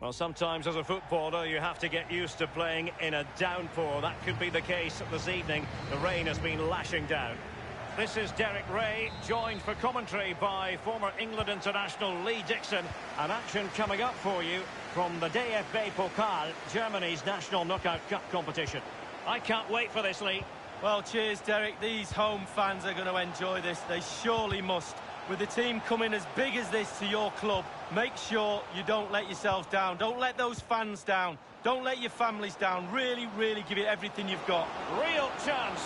Well, sometimes as a footballer you have to get used to playing in a downpour. That could be the case this evening. The rain has been lashing down. This is Derek Ray, joined for commentary by former England international Lee Dixon. An action coming up for you from the DFB Pokal, Germany's national knockout cup competition. I can't wait for this, Lee. Well, cheers, Derek. These home fans are going to enjoy this. They surely must. With the team coming as big as this to your club, make sure you don't let yourselves down. Don't let those fans down. Don't let your families down. Really, really give it everything you've got. Real chance.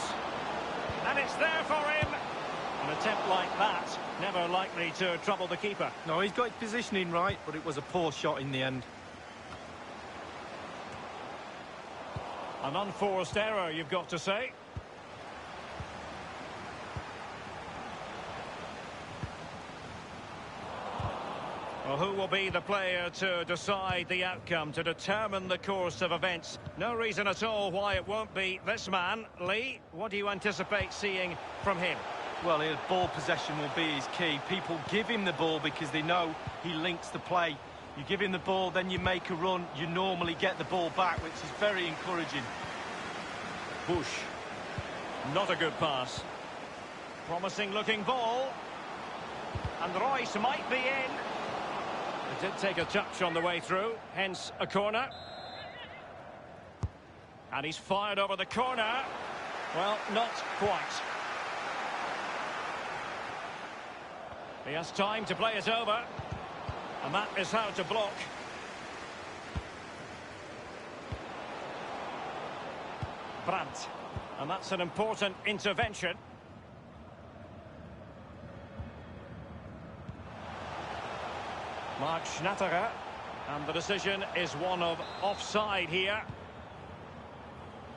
And it's there for him. An attempt like that, never likely to trouble the keeper. No, he's got his positioning right, but it was a poor shot in the end. An unforced error, you've got to say. Well, who will be the player to decide the outcome, to determine the course of events? No reason at all why it won't be this man. Lee, what do you anticipate seeing from him? Well, his ball possession will be his key. People give him the ball because they know he links the play. You give him the ball, then you make a run, you normally get the ball back, which is very encouraging. Bush. Not a good pass. Promising looking ball. And Royce might be in. It did take a touch on the way through, hence a corner. And he's fired over the corner. Well, not quite. He has time to play it over. And that is how to block. Brandt. And that's an important intervention. Mark Schnatterer. And the decision is one of offside here.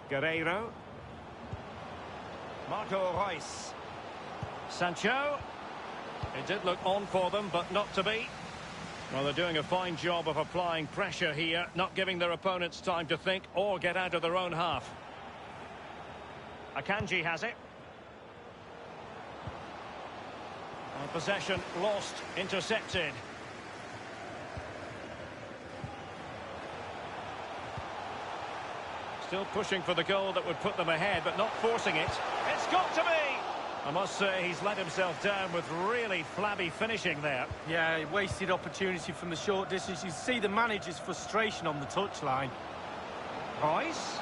Guerreiro. Marco Reus. Sancho. It did look on for them, but not to be. Well, they're doing a fine job of applying pressure here, not giving their opponents time to think or get out of their own half. Akanji has it. And possession lost, intercepted. Still pushing for the goal that would put them ahead, but not forcing it. It's got to be! I must say he's let himself down with really flabby finishing there. Yeah, wasted opportunity from the short distance. You see the manager's frustration on the touchline. Royce.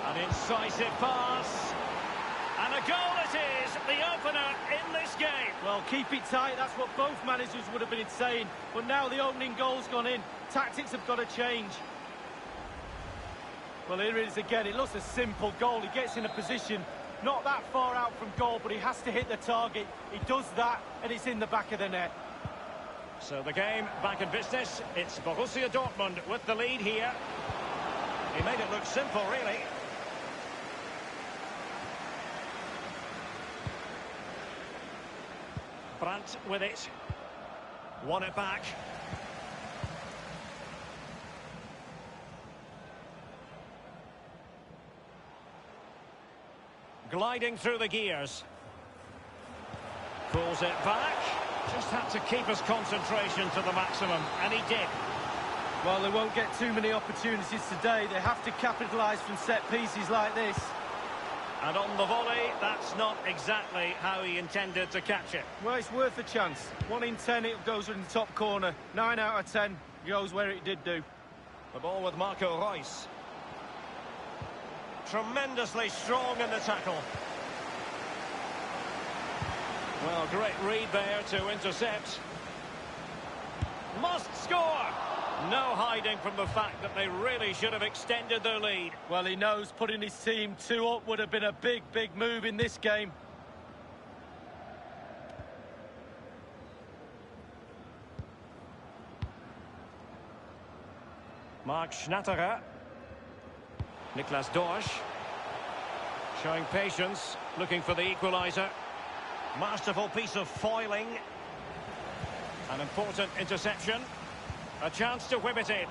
An incisive pass. And a goal it is, the opener in this game. Well, keep it tight, that's what both managers would have been saying. But now the opening goal's gone in. Tactics have got to change. Well, here it is again. It looks a simple goal. He gets in a position not that far out from goal, but he has to hit the target. He does that, and it's in the back of the net. So the game back in business. It's Borussia Dortmund with the lead here. He made it look simple, really. Brandt with it. Won it back. Gliding through the gears. Pulls it back. Just had to keep his concentration to the maximum, and he did. Well, they won't get too many opportunities today. They have to capitalise from set pieces like this. And on the volley, that's not exactly how he intended to catch it. Well, it's worth a chance. 1 in 10, it goes in the top corner. 9 out of 10 goes where it did do. The ball with Marco Reus. Tremendously strong in the tackle. Well, great read there to intercept. Must score! No hiding from the fact that they really should have extended their lead. Well, he knows putting his team 2 up would have been a big, big move in this game. Mark Schnatterer. Niklas Dorsch. Showing patience, looking for the equaliser. Masterful piece of foiling. An important interception. A chance to whip it in.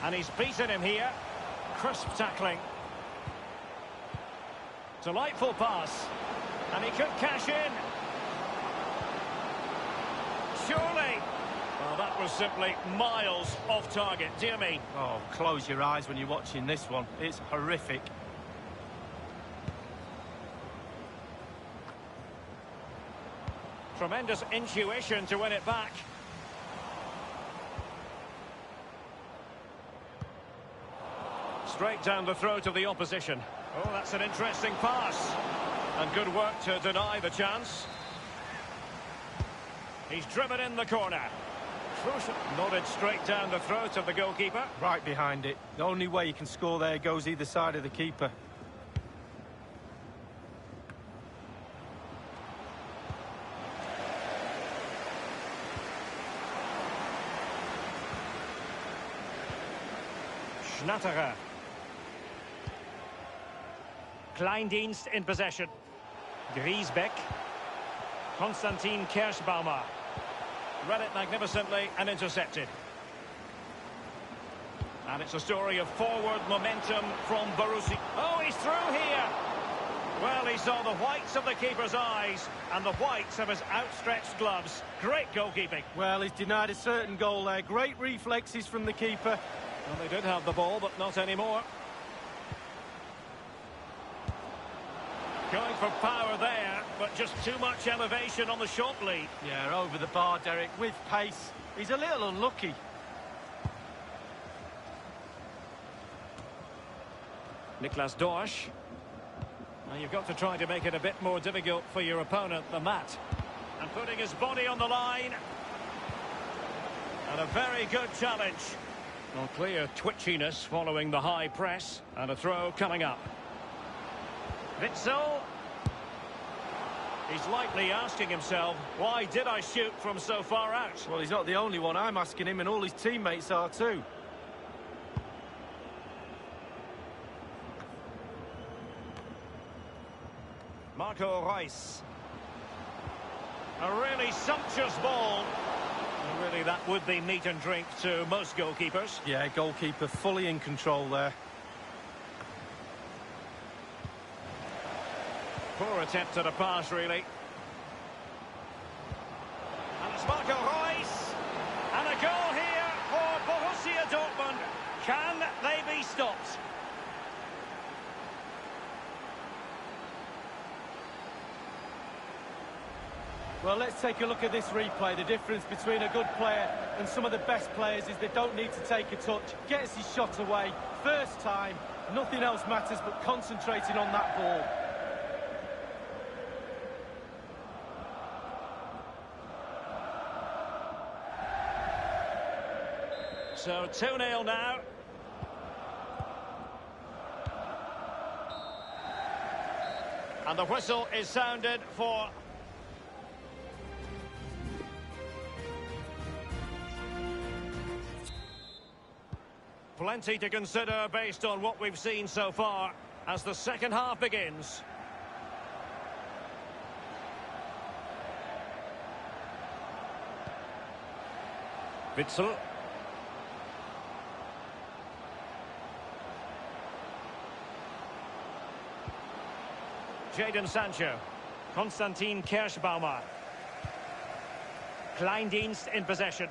And he's beaten him here. Crisp tackling. Delightful pass. And he could cash in. surely. Well, that was simply miles off target, dear me. Oh, close your eyes when you're watching this one. It's horrific. Tremendous intuition to win it back. Straight down the throat of the opposition. Oh, that's an interesting pass. And good work to deny the chance. He's driven in the corner. Nodded straight down the throat of the goalkeeper. Right behind it. The only way you can score there goes either side of the keeper. Schnatterer. Kleindienst in possession. Griesbeck. Konstantin Kerschbaumer. Read it magnificently and intercepted. And it's a story of forward momentum from Borussia. Oh, he's through here. Well, he saw the whites of the keeper's eyes and the whites of his outstretched gloves. Great goalkeeping. Well, he's denied a certain goal there. Great reflexes from the keeper. Well, they did have the ball, but not anymore. Going for power there, but just too much elevation on the short lead. Yeah, over the bar, Derek, with pace. He's a little unlucky. Niklas Dorsch. Now you've got to try to make it a bit more difficult for your opponent than that. And putting his body on the line. And a very good challenge. Well, clear twitchiness following the high press. And a throw coming up. Witsel. He's likely asking himself, why did I shoot from so far out? Well, he's not the only one. I'm asking him, and all his teammates are too. Marco Reus. A really sumptuous ball. And really, that would be meat and drink to most goalkeepers. Yeah, goalkeeper fully in control there. Poor attempt at a pass, really. And it's Marco Reus. And a goal here for Borussia Dortmund. Can they be stopped? Well, let's take a look at this replay. The difference between a good player and some of the best players is they don't need to take a touch. Gets his shot away. First time. Nothing else matters but concentrating on that ball. So 2-0 now. And the whistle is sounded for... Plenty to consider based on what we've seen so far as the second half begins. Witsel. Jadon Sancho. Konstantin Kerschbaumer. Kleindienst in possession.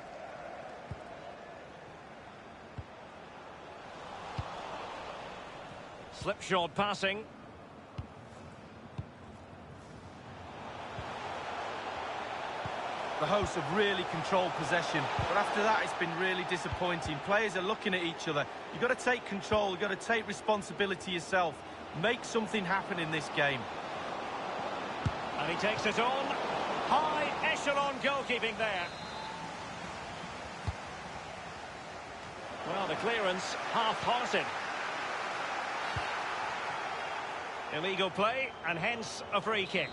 Slipshod passing. The hosts have really controlled possession, but after that it's been really disappointing. Players are looking at each other. You've got to take control, you've got to take responsibility yourself. Make something happen in this game. And he takes it on. High echelon goalkeeping there. Well, the clearance half-hearted. Illegal play, and hence a free kick.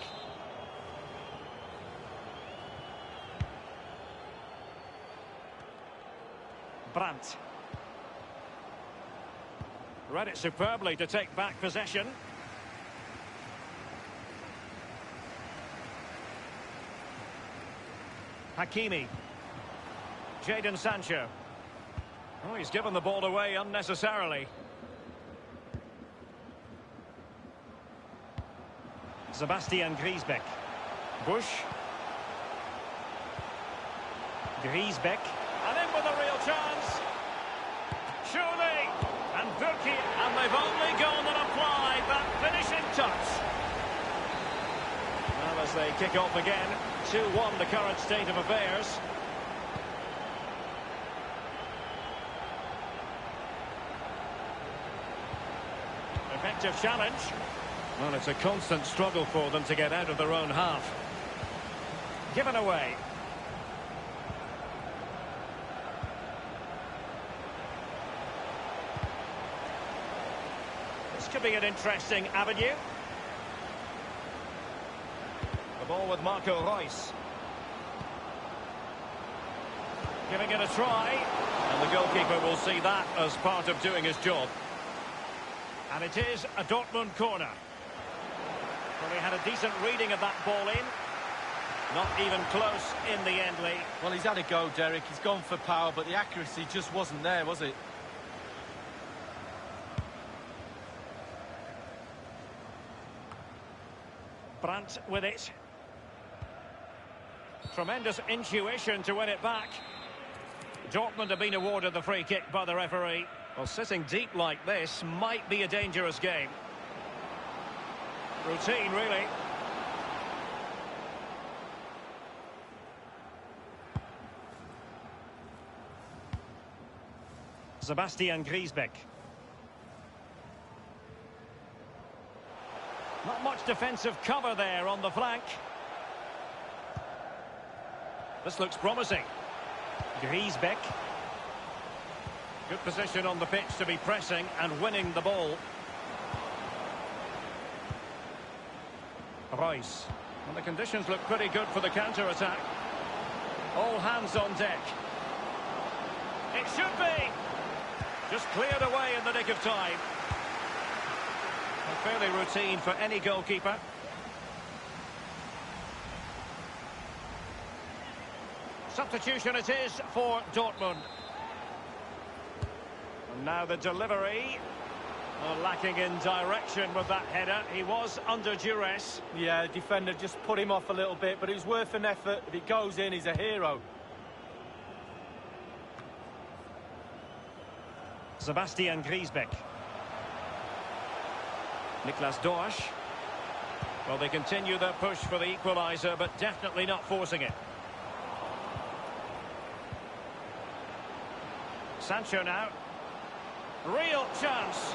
Brandt. Read it superbly to take back possession. Hakimi. Jadon Sancho. Oh, he's given the ball away unnecessarily. Sebastian Griesbeck. Bush. Griesbeck. And in with a real chance. Surely. And Burki. And they've only gone and applied that finishing touch. Well, as they kick off again, 2-1 the current state of affairs. Effective challenge. Well, it's a constant struggle for them to get out of their own half. Given away. This could be an interesting avenue. The ball with Marco Reus. Giving it a try. And the goalkeeper will see that as part of doing his job. And it is a Dortmund corner. Well, he had a decent reading of that ball in. Not even close in the end, Lee. Well, he's had a go, Derek. He's gone for power, but the accuracy just wasn't there, was it? Brandt with it. Tremendous intuition to win it back. Dortmund have been awarded the free kick by the referee. Well, sitting deep like this might be a dangerous game. Routine, really. Sebastian Griesbeck. Not much defensive cover there on the flank. This looks promising. Griesbeck. Good position on the pitch to be pressing and winning the ball. Reus. Well, the conditions look pretty good for the counter-attack. All hands on deck. It should be. Just cleared away in the nick of time. Well, fairly routine for any goalkeeper. Substitution it is for Dortmund. And now the delivery. Well, lacking in direction with that header. He was under duress. Yeah, the defender just put him off a little bit, but it was worth an effort. If it goes in, he's a hero. Sebastian Griesbeck. Niklas Dorsch. Well, they continue their push for the equaliser, but definitely not forcing it. Sancho now. Real chance.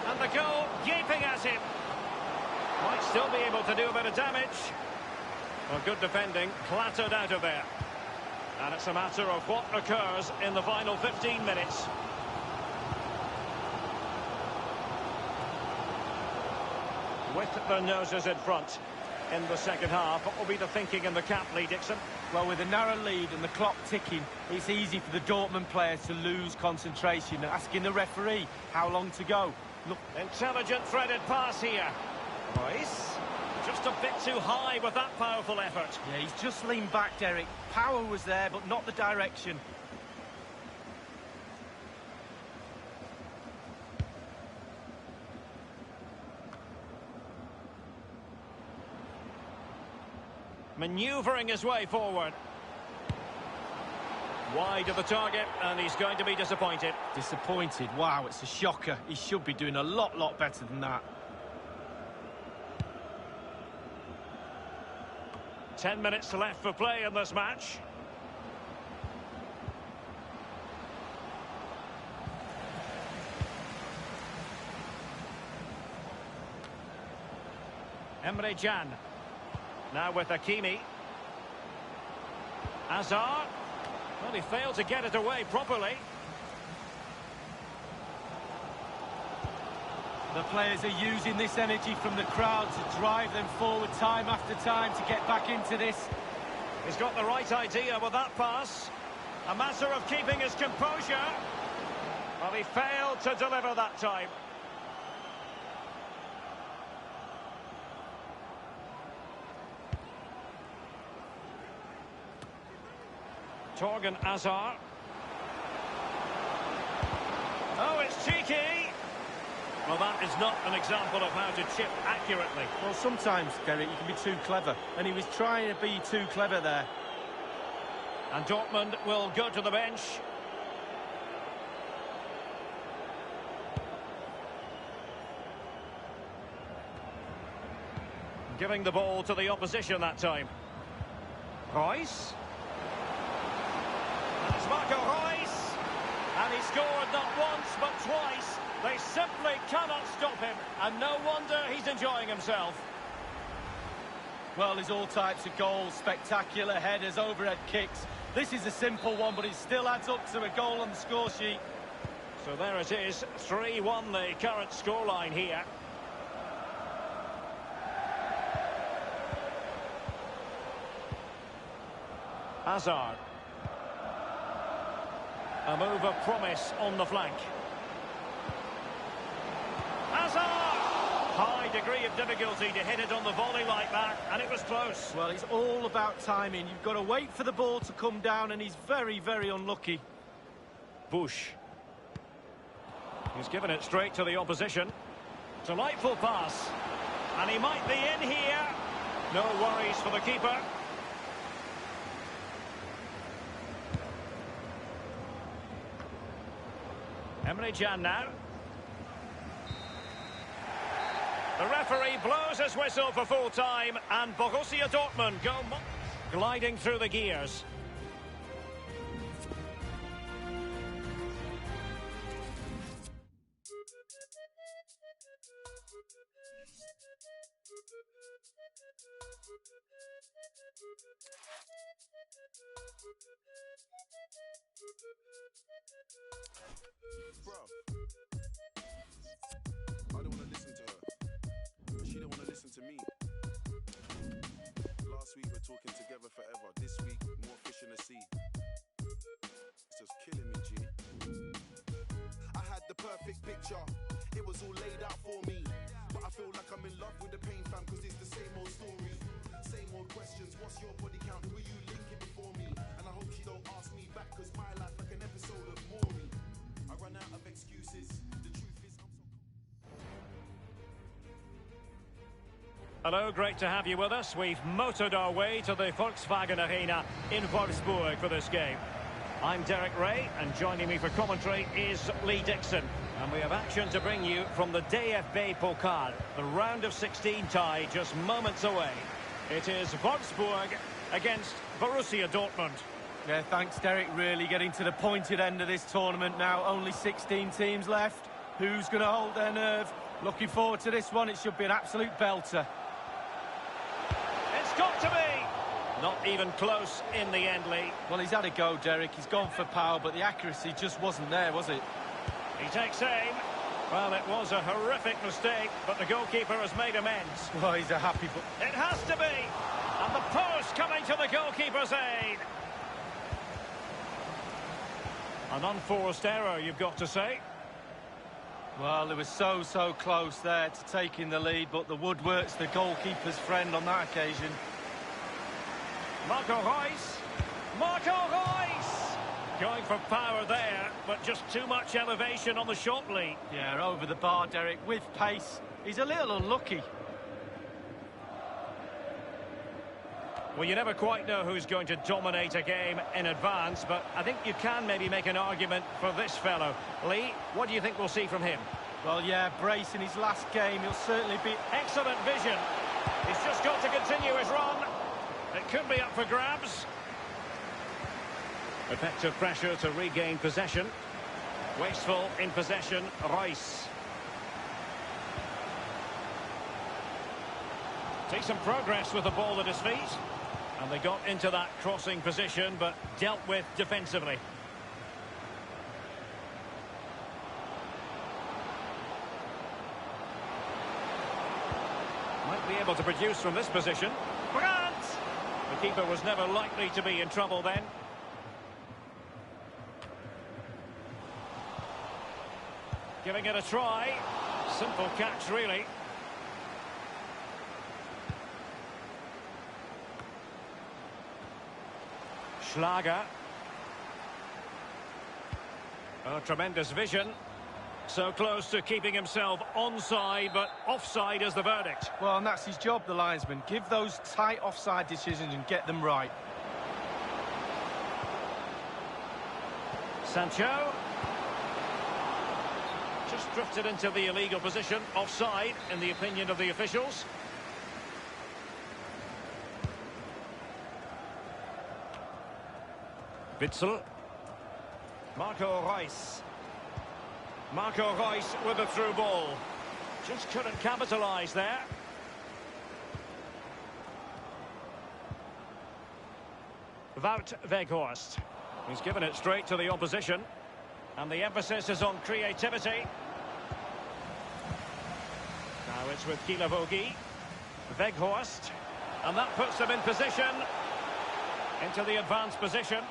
And the goal gaping at him. Might still be able to do a bit of damage. Well, good defending, clattered out of there. And it's a matter of what occurs in the final 15 minutes. With the noses in front in the second half, what will be the thinking in the camp, Lee Dixon? Well, with a narrow lead and the clock ticking, it's easy for the Dortmund players to lose concentration. Asking the referee how long to go. Look. Intelligent threaded pass here. Reus, just a bit too high with that powerful effort. Yeah, he's just leaned back, Derek. Power was there, but not the direction. Manoeuvring his way forward. Wide of the target, and he's going to be disappointed. Disappointed? Wow, it's a shocker. He should be doing a lot better than that. 10 minutes left for play in this match. Emre Can. Now with Hakimi. Hazard. Well, he failed to get it away properly. The players are using this energy from the crowd to drive them forward time after time to get back into this. He's got the right idea with that pass. A matter of keeping his composure. Well, he failed to deliver that time. Torgan Hazard. Oh, it's cheeky. Well, that is not an example of how to chip accurately. Well, sometimes, Derek, you can be too clever. And he was trying to be too clever there. And Dortmund will go to the bench. Giving the ball to the opposition that time. Reus. And it's Marco Reus. And he scored not once but twice. They simply cannot stop him. And no wonder he's enjoying himself. Well, there's all types of goals, spectacular headers, overhead kicks. This is a simple one, but it still adds up to a goal on the score sheet. So there it is, 3-1 the current scoreline here. Hazard. A move of promise on the flank. Hazard! High degree of difficulty to hit it on the volley like that, and it was close. Well, it's all about timing. You've got to wait for the ball to come down, and he's very, very unlucky. Bush. He's given it straight to the opposition. Delightful pass. And he might be in here. No worries for the keeper. Emre Can now. The referee blows his whistle for full time, and Borussia Dortmund go gliding through the gears. Bro, I don't want to listen to her. She don't want to listen to me. Last week we're talking together forever. This week, more fish in the sea. It's just killing me, G. I had the perfect picture. It was all laid out for me. But I feel like I'm in love with the pain, fam, because it's the same old story. Same old questions. What's your body count? Who are you linking before me? And I hope she don't ask me back, because my life like an episode of Maury. I run out of excuses. The truth is I'm so... Hello, great to have you with us. We've motored our way to the Volkswagen Arena in Wolfsburg for this game. I'm Derek Ray, and joining me for commentary is Lee Dixon. And we have action to bring you from the DFB Pokal. The round of 16 tie just moments away. It is Wolfsburg against Borussia Dortmund. Yeah, thanks, Derek. Really getting to the pointed end of this tournament now. Only 16 teams left. Who's going to hold their nerve? Looking forward to this one. It should be an absolute belter. It's got to be! Not even close in the end, Lee. Well, he's had a go, Derek. He's gone for power, but the accuracy just wasn't there, was it? He takes aim. Well, it was a horrific mistake, but the goalkeeper has made amends. Well, he's a happy... It has to be! And the post coming to the goalkeeper's aid. An unforced error, you've got to say. Well, it was so close there to taking the lead, but the woodwork's the goalkeeper's friend on that occasion. Marco Reus. Marco Reus! Going for power there, but just too much elevation on the shot, Lee. Yeah, over the bar, Derek, with pace. He's a little unlucky. Well, you never quite know who's going to dominate a game in advance, but I think you can maybe make an argument for this fellow. Lee, what do you think we'll see from him? Well, yeah, brace in his last game. He'll certainly be... Excellent vision. He's just got to continue his run. It could be up for grabs. Effective pressure to regain possession. Wasteful in possession, Reus. Decent progress with the ball at his feet. And they got into that crossing position, but dealt with defensively. Might be able to produce from this position. Brandt! The keeper was never likely to be in trouble then. Giving it a try. Simple catch, really. Schlager. Oh, tremendous vision. So close to keeping himself onside, but offside is the verdict. Well, and that's his job, the linesman. Give those tight offside decisions and get them right. Sancho. Just drifted into the illegal position, offside in the opinion of the officials. Witsel. Marco Reus. Marco Reus with a through ball. Just couldn't capitalise there. Wout Weghorst. He's given it straight to the opposition. And the emphasis is on creativity. Now it's with Kilavogi. Weghorst. And that puts them in position. Into the advanced position.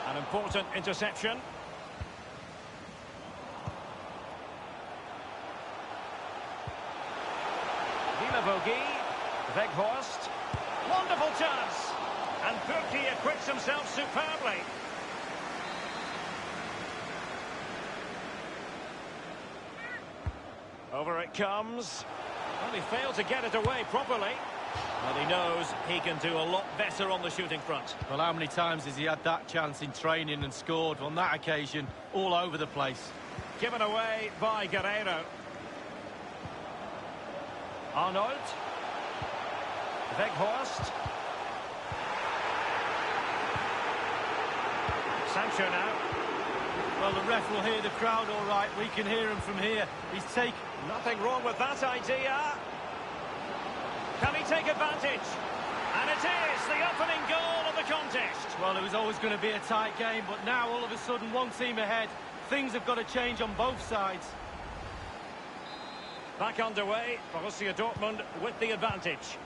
An important interception. Kilavogi. Weghorst. Wonderful chance. And Purki acquits himself superbly. Over it comes. Well, he failed to get it away properly. Well, he knows he can do a lot better on the shooting front. Well, how many times has he had that chance in training and scored? On that occasion, all over the place. Given away by Guerreiro. Arnold. Weghorst. Sancho now. Well, the ref will hear the crowd all right. We can hear him from here. He's taken... Nothing wrong with that idea. Can he take advantage? And it is the opening goal of the contest. Well, it was always going to be a tight game, but now all of a sudden one team ahead. Things have got to change on both sides. Back underway, Borussia Dortmund with the advantage.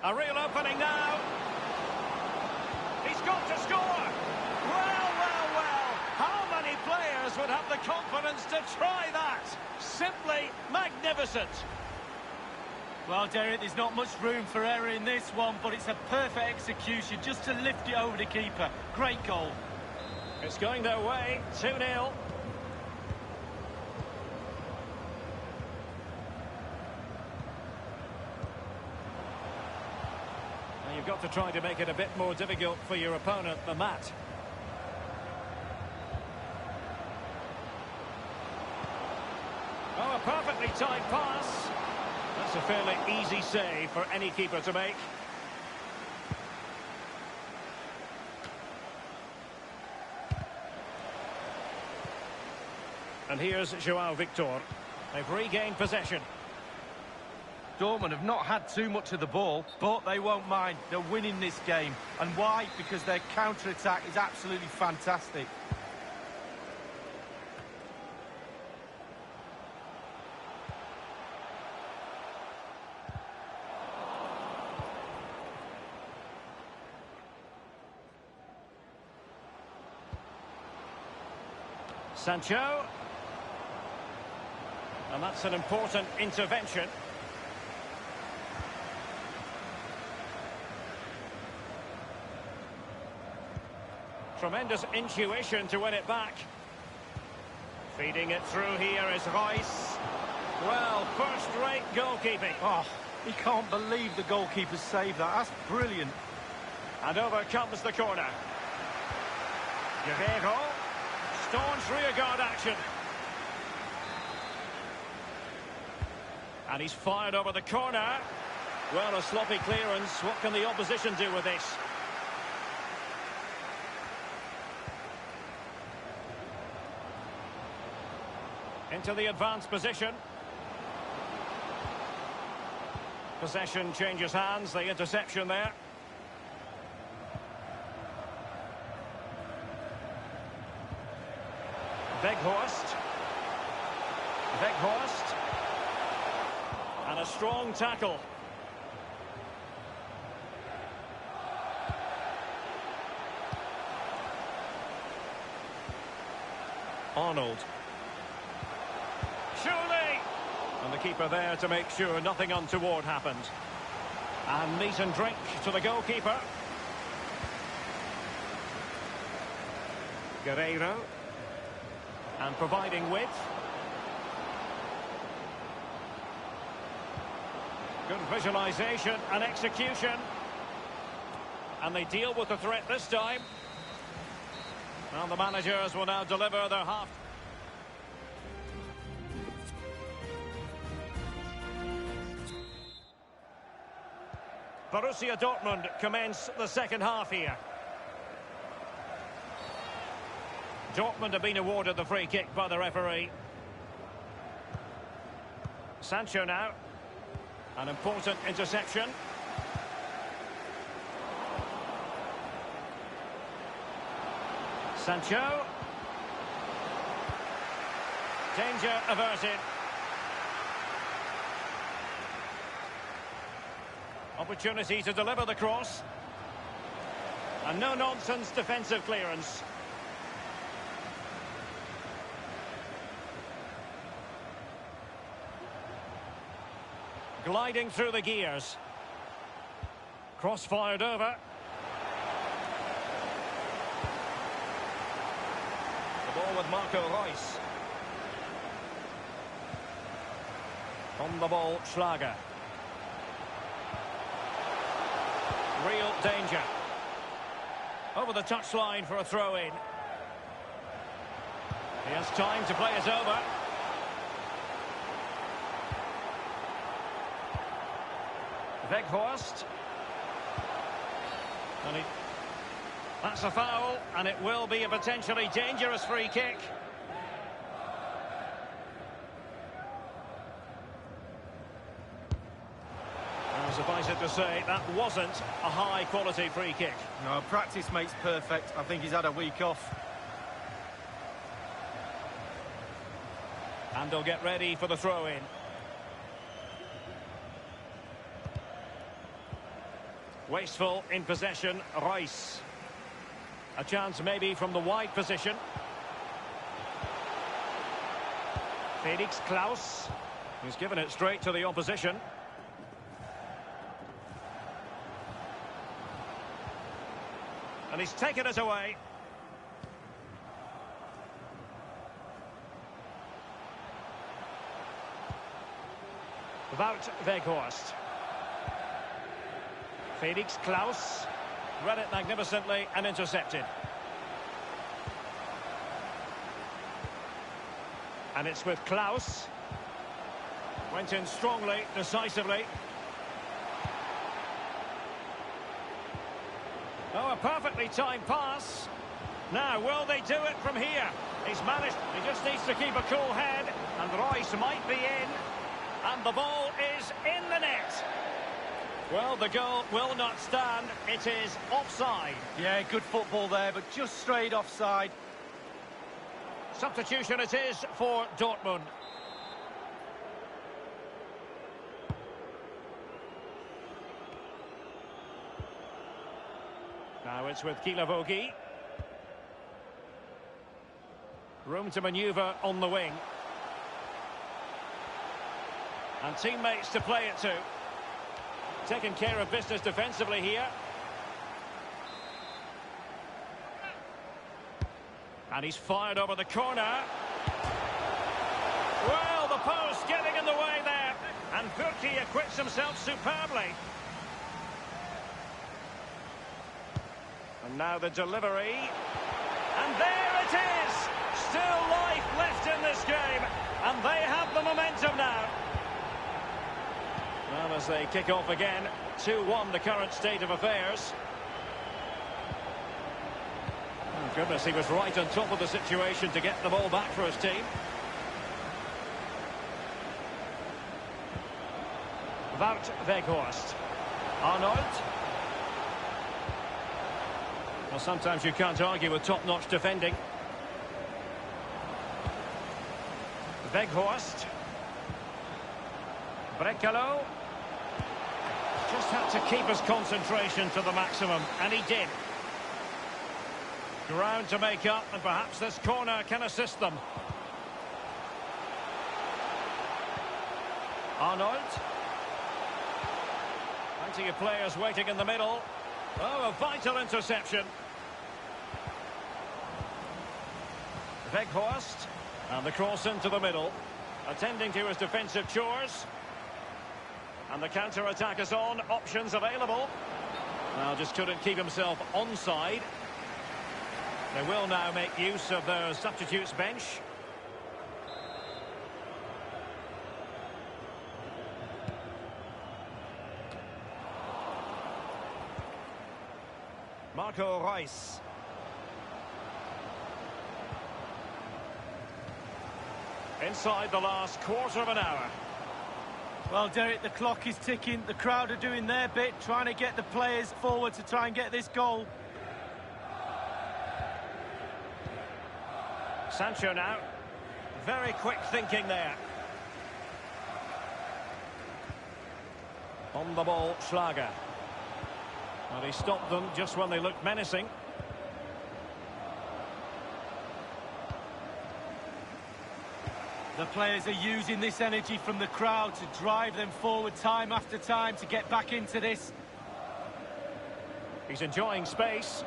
A real opening now. He's got to score. Well, well, well. How many players would have the confidence to try that? Simply magnificent. Well, Derek, there's not much room for error in this one, but it's a perfect execution just to lift it over the keeper. Great goal. It's going their way. 2-0. You've got to try to make it a bit more difficult for your opponent than that. Oh, a perfectly timed pass. That's a fairly easy save for any keeper to make. And here's João Victor. They've regained possession. Dortmund have not had too much of the ball, but they won't mind. They're winning this game. And why? Because their counter-attack is absolutely fantastic. Sancho. And that's an important intervention. Tremendous intuition to win it back. Feeding it through here is Reus. Well, first-rate goalkeeping. Oh, he can't believe the goalkeeper saved that. That's brilliant. And over comes the corner. Guerreiro. Staunch rearguard action. And he's fired over the corner. Well, a sloppy clearance. What can the opposition do with this? Into the advanced position. Possession changes hands, the interception there. Weghorst. Weghorst. And a strong tackle. Arnold. Surely! And the keeper there to make sure nothing untoward happened. And meat and drink to the goalkeeper. Guerreiro. And providing width. Good visualisation and execution. And they deal with the threat this time. And the managers will now deliver their half. Borussia Dortmund commence the second half here. Dortmund have been awarded the free kick by the referee. Sancho now. An important interception. Sancho. Danger averted. Opportunity to deliver the cross. And no-nonsense defensive clearance. Gliding through the gears. Cross fired over. The ball with Marco Reus. On the ball, Schlager. Real danger. Over the touchline for a throw-in. He has time to play it over. Weghorst. And that's a foul, and it will be a potentially dangerous free kick. Suffice it to say, that wasn't a high-quality free kick. No, practice makes perfect. I think he's had a week off. And they'll get ready for the throw-in. Wasteful in possession, Reus. A chance maybe from the wide position. Felix Klaus. He's given it straight to the opposition. And he's taken it away. Wout Weghorst. Felix Klaus. Read it magnificently and intercepted. And it's with Klaus. Went in strongly, decisively. Oh, a perfectly timed pass. Now, will they do it from here? He's managed. He just needs to keep a cool head. And Reus might be in. And the ball is in the net. Well, the goal will not stand. It is offside. Yeah, good football there, but just straight offside. Substitution it is for Dortmund. Now it's with Kilavogi. Room to manoeuvre on the wing. And teammates to play it to. Taking care of business defensively here. And he's fired over the corner. Well, the post getting in the way there. And Furki acquits himself superbly. And now the delivery. And there it is! Still life left in this game. And they have the momentum now. Well, as they kick off again, 2-1 the current state of affairs. Oh, goodness, he was right on top of the situation to get the ball back for his team. Wout Weghorst. Arnold. Well, sometimes you can't argue with top-notch defending. Weghorst. Brekalo. Just had to keep his concentration to the maximum, and he did. Ground to make up, and perhaps this corner can assist them. Arnold. Plenty of players waiting in the middle. Oh, a vital interception. Weghorst. And the cross into the middle. Attending to his defensive chores. And the counter-attack is on. Options available. Well, just couldn't keep himself onside. They will now make use of their substitutes bench. Marco Reus. Inside the last quarter of an hour. Well, Derek, the clock is ticking. The crowd are doing their bit, trying to get the players forward to try and get this goal. Sancho now. Very quick thinking there. On the ball, Schlager. And he stopped them just when they looked menacing. The players are using this energy from the crowd to drive them forward time after time to get back into this. He's enjoying space.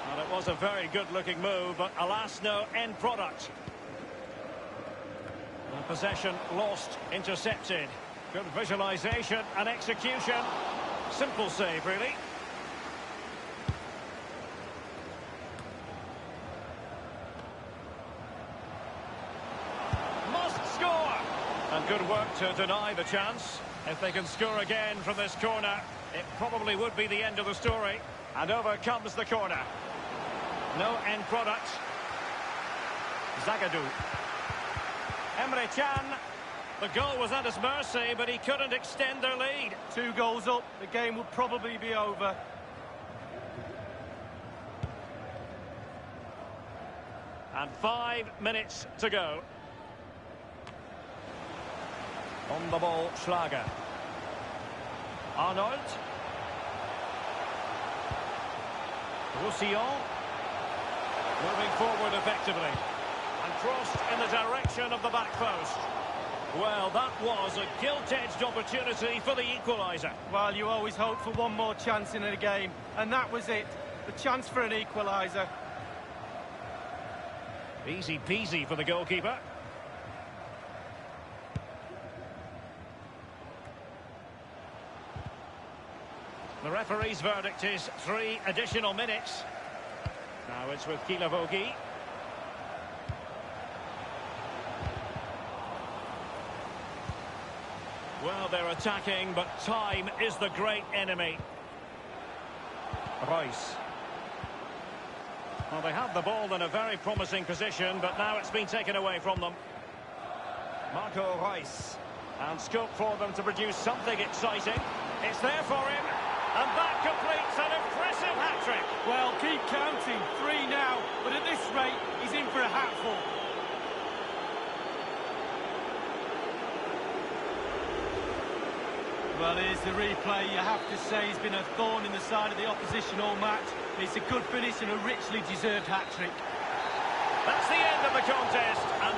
Well, it was a very good-looking move, but alas, no end product. And possession lost, intercepted. Good visualization and execution. Simple save, really. Must score! And good work to deny the chance. If they can score again from this corner, it probably would be the end of the story. And over comes the corner. No end product. Zagadou. Emre Can. The goal was at his mercy, but he couldn't extend their lead. 2 goals up, the game will probably be over. And 5 minutes to go. On the ball, Schlager. Arnold. Roussillon. Moving forward effectively. And crossed in the direction of the back post. Well, that was a gilt-edged opportunity for the equaliser. Well, you always hope for one more chance in a game, and that was it. The chance for an equaliser. Easy peasy for the goalkeeper. The referee's verdict is 3 additional minutes. Now it's with Kilavogi. Well, they're attacking, but time is the great enemy. Reus. Well, they have the ball in a very promising position, but now it's been taken away from them. Marco Reus. And scope for them to produce something exciting. It's there for him. And that completes an impressive hat-trick. Well, keep counting. 3 now. But at this rate, he's in for a hatful. Well, here's the replay. You have to say he's been a thorn in the side of the opposition all match. It's a good finish and a richly deserved hat-trick. That's the end of the contest. And